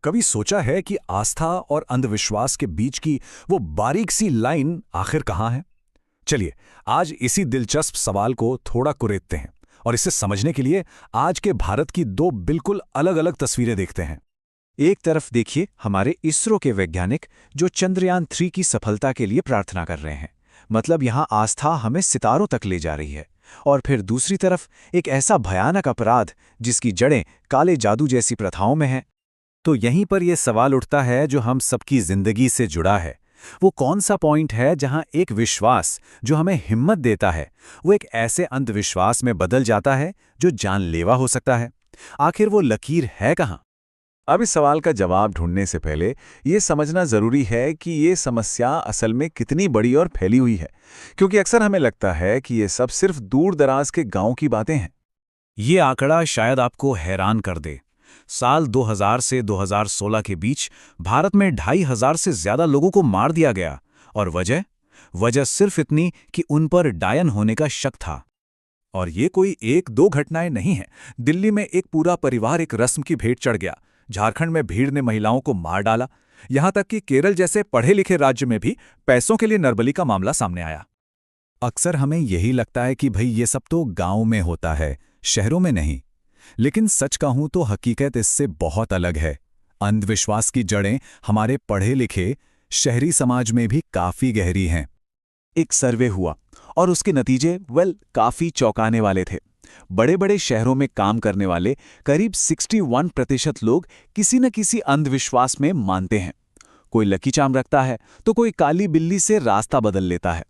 कभी सोचा है कि आस्था और अंधविश्वास के बीच की वो बारीक सी लाइन आखिर कहाँ है? चलिए, आज इसी दिलचस्प सवाल को थोड़ा कुरेदते हैं और इसे समझने के लिए आज के भारत की दो बिल्कुल अलग-अलग तस्वीरें देखते हैं। एक तरफ देखिए हमारे इसरो के वैज्ञानिक जो चंद्रयान 3 की सफलता के लिए प्रार्थना कर रहे हैं। मतलब यहाँ आस्था हमें सितारों तक ले जा रही है। और फिर दूसरी तरफ एक ऐसा भयानक अपराध जिसकी जड़ें काले जादू जैसी प्रथाओं में हैं। तो यहीं पर यह सवाल उठता है जो हम सबकी जिंदगी से जुड़ा है। वो कौन सा पॉइंट है जहां एक विश्वास जो हमें हिम्मत देता है वो एक ऐसे अंधविश्वास में बदल जाता है जो जानलेवा हो सकता है? आखिर वो लकीर है कहां? अब इस सवाल का जवाब ढूंढने से पहले ये समझना जरूरी है कि ये समस्या असल में कितनी बड़ी और फैली हुई है, क्योंकि अक्सर हमें लगता है कि ये सब सिर्फ दूर दराज के गांव की बातें हैं। ये आंकड़ा शायद आपको हैरान कर दे। साल 2000 से 2016 के बीच भारत में 2500 से ज्यादा लोगों को मार दिया गया। और वजह सिर्फ इतनी कि उन पर डायन होने का शक था। और ये कोई एक दो घटनाएं नहीं हैं। दिल्ली में एक पूरा परिवार एक रस्म की भेंट चढ़ गया। झारखंड में भीड़ ने महिलाओं को मार डाला। यहां तक कि केरल जैसे पढ़े लिखे राज्य में भी पैसों के लिए नरबली का मामला सामने आया। अक्सर हमें यही लगता है कि भाई ये सब तो गांव में होता है, शहरों में नहीं। लेकिन सच कहूं तो हकीकत इससे बहुत अलग है। अंधविश्वास की जड़ें हमारे पढ़े लिखे शहरी समाज में भी काफी गहरी हैं। एक सर्वे हुआ और उसके नतीजे काफी चौंकाने वाले थे। बड़े बड़े शहरों में काम करने वाले करीब 61% लोग किसी न किसी अंधविश्वास में मानते हैं। कोई लकी चार्म रखता है तो कोई काली बिल्ली से रास्ता बदल लेता है।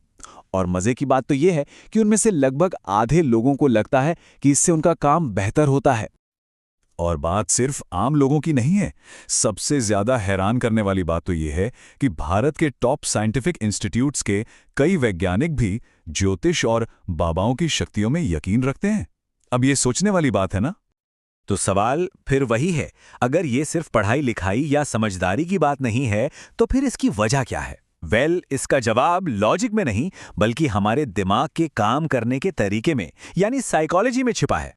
और मजे की बात तो यह है कि उनमें से लगभग आधे लोगों को लगता है कि इससे उनका काम बेहतर होता है। और बात सिर्फ आम लोगों की नहीं है। सबसे ज्यादा हैरान करने वाली बात तो यह है कि भारत के टॉप साइंटिफिक इंस्टीट्यूट्स के कई वैज्ञानिक भी ज्योतिष और बाबाओं की शक्तियों में यकीन रखते हैं। अब ये सोचने वाली बात है ना? तो सवाल फिर वही है, अगर ये सिर्फ पढ़ाई लिखाई या समझदारी की बात नहीं है तो फिर इसकी वजह क्या है? इसका जवाब लॉजिक में नहीं बल्कि हमारे दिमाग के काम करने के तरीके में यानी साइकोलॉजी में छिपा है।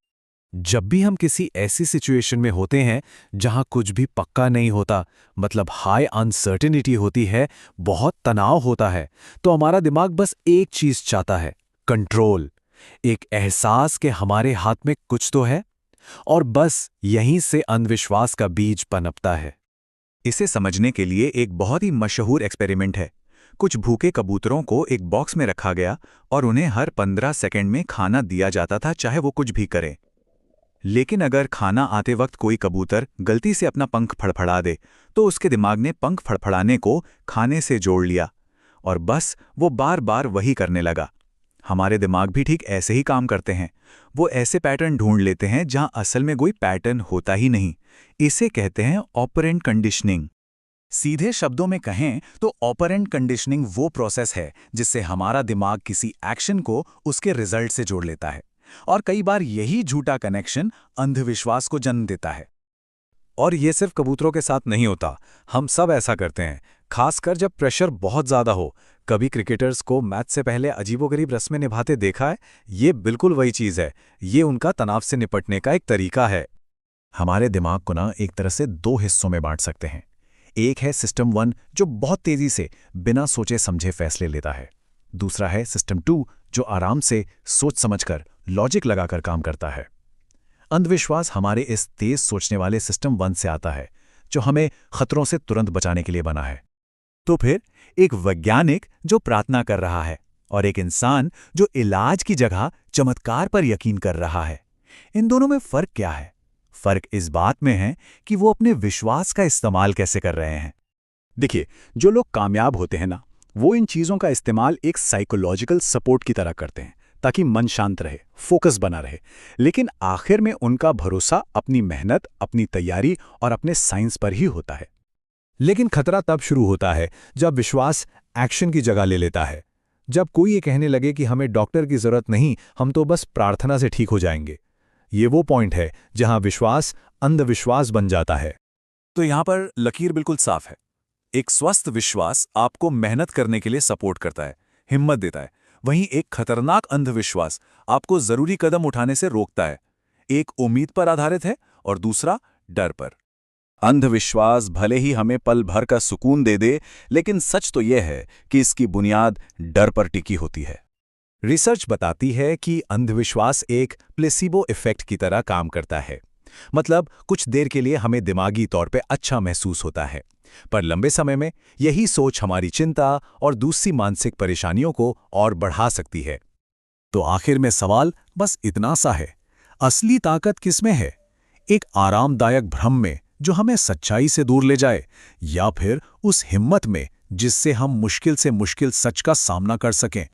जब भी हम किसी ऐसी सिचुएशन में होते हैं जहां कुछ भी पक्का नहीं होता, मतलब हाई अनसर्टेनिटी होती है, बहुत तनाव होता है, तो हमारा दिमाग बस एक चीज चाहता है, कंट्रोल। एक एहसास कि हमारे हाथ में कुछ तो है। और बस यहीं से अंधविश्वास का बीज पनपता है। इसे समझने के लिए एक बहुत ही मशहूर एक्सपेरिमेंट है। कुछ भूखे कबूतरों को एक बॉक्स में रखा गया और उन्हें हर 15 सेकंड में खाना दिया जाता था, चाहे वो कुछ भी करें। लेकिन अगर खाना आते वक्त कोई कबूतर गलती से अपना पंख फड़फड़ा दे तो उसके दिमाग ने पंख फड़फड़ाने को खाने से जोड़ लिया और बस वो बार बार वही करने लगा। हमारे दिमाग भी ठीक ऐसे ही काम करते हैं। वो ऐसे पैटर्न ढूंढ लेते हैं जहां असल में कोई पैटर्न होता ही नहीं। इसे कहते हैं ऑपरेंट कंडीशनिंग। सीधे शब्दों में कहें तो ऑपरेंट कंडीशनिंग वो प्रोसेस है जिससे हमारा दिमाग किसी एक्शन को उसके रिजल्ट से जोड़ लेता है। और कई बार यही झूठा कनेक्शन अंधविश्वास को जन्म देता है। और ये सिर्फ कबूतरों के साथ नहीं होता, हम सब ऐसा करते हैं, खासकर जब प्रेशर बहुत ज्यादा हो। कभी क्रिकेटर्स को मैच से पहले अजीबोगरीब रस्में निभाते देखा है? ये बिल्कुल वही चीज है। ये उनका तनाव से निपटने का एक तरीका है। हमारे दिमाग को ना एक तरह से दो हिस्सों में बांट सकते हैं। एक है सिस्टम 1 जो बहुत तेजी से बिना सोचे समझे फैसले लेता है। दूसरा है सिस्टम 2 जो आराम से सोच समझकर लॉजिक लगाकर काम करता है। अंधविश्वास हमारे इस तेज सोचने वाले सिस्टम 1 से आता है जो हमें खतरों से तुरंत बचाने के लिए बना है। तो फिर एक वैज्ञानिक जो प्रार्थना कर रहा है और एक इंसान जो इलाज की जगह चमत्कार पर यकीन कर रहा है, इन दोनों में फर्क क्या है? फर्क इस बात में है कि वो अपने विश्वास का इस्तेमाल कैसे कर रहे हैं। देखिए, जो लोग कामयाब होते हैं ना, वो इन चीजों का इस्तेमाल एक साइकोलॉजिकल सपोर्ट की तरह करते हैं ताकि मन शांत रहे, फोकस बना रहे। लेकिन आखिर में उनका भरोसा अपनी मेहनत, अपनी तैयारी और अपने साइंस पर ही होता है। लेकिन खतरा तब शुरू होता है जब विश्वास एक्शन की जगह ले लेता है। जब कोई ये कहने लगे कि हमें डॉक्टर की जरूरत नहीं, हम तो बस प्रार्थना से ठीक हो जाएंगे। ये वो पॉइंट है जहां विश्वास अंधविश्वास बन जाता है। तो यहां पर लकीर बिल्कुल साफ है। एक स्वस्थ विश्वास आपको मेहनत करने के लिए सपोर्ट करता है, हिम्मत देता है। वहीं एक खतरनाक अंधविश्वास आपको जरूरी कदम उठाने से रोकता है। एक उम्मीद पर आधारित है और दूसरा डर पर। अंधविश्वास भले ही हमें पल भर का सुकून दे दे, लेकिन सच तो यह है कि इसकी बुनियाद डर पर टिकी होती है। रिसर्च बताती है कि अंधविश्वास एक प्लेसिबो इफेक्ट की तरह काम करता है। मतलब कुछ देर के लिए हमें दिमागी तौर पे अच्छा महसूस होता है, पर लंबे समय में यही सोच हमारी चिंता और दूसरी मानसिक परेशानियों को और बढ़ा सकती है। तो आखिर में सवाल बस इतना सा है, असली ताकत किसमें है? एक आरामदायक भ्रम में जो हमें सच्चाई से दूर ले जाए, या फिर उस हिम्मत में जिससे हम मुश्किल से मुश्किल सच का सामना कर सकें?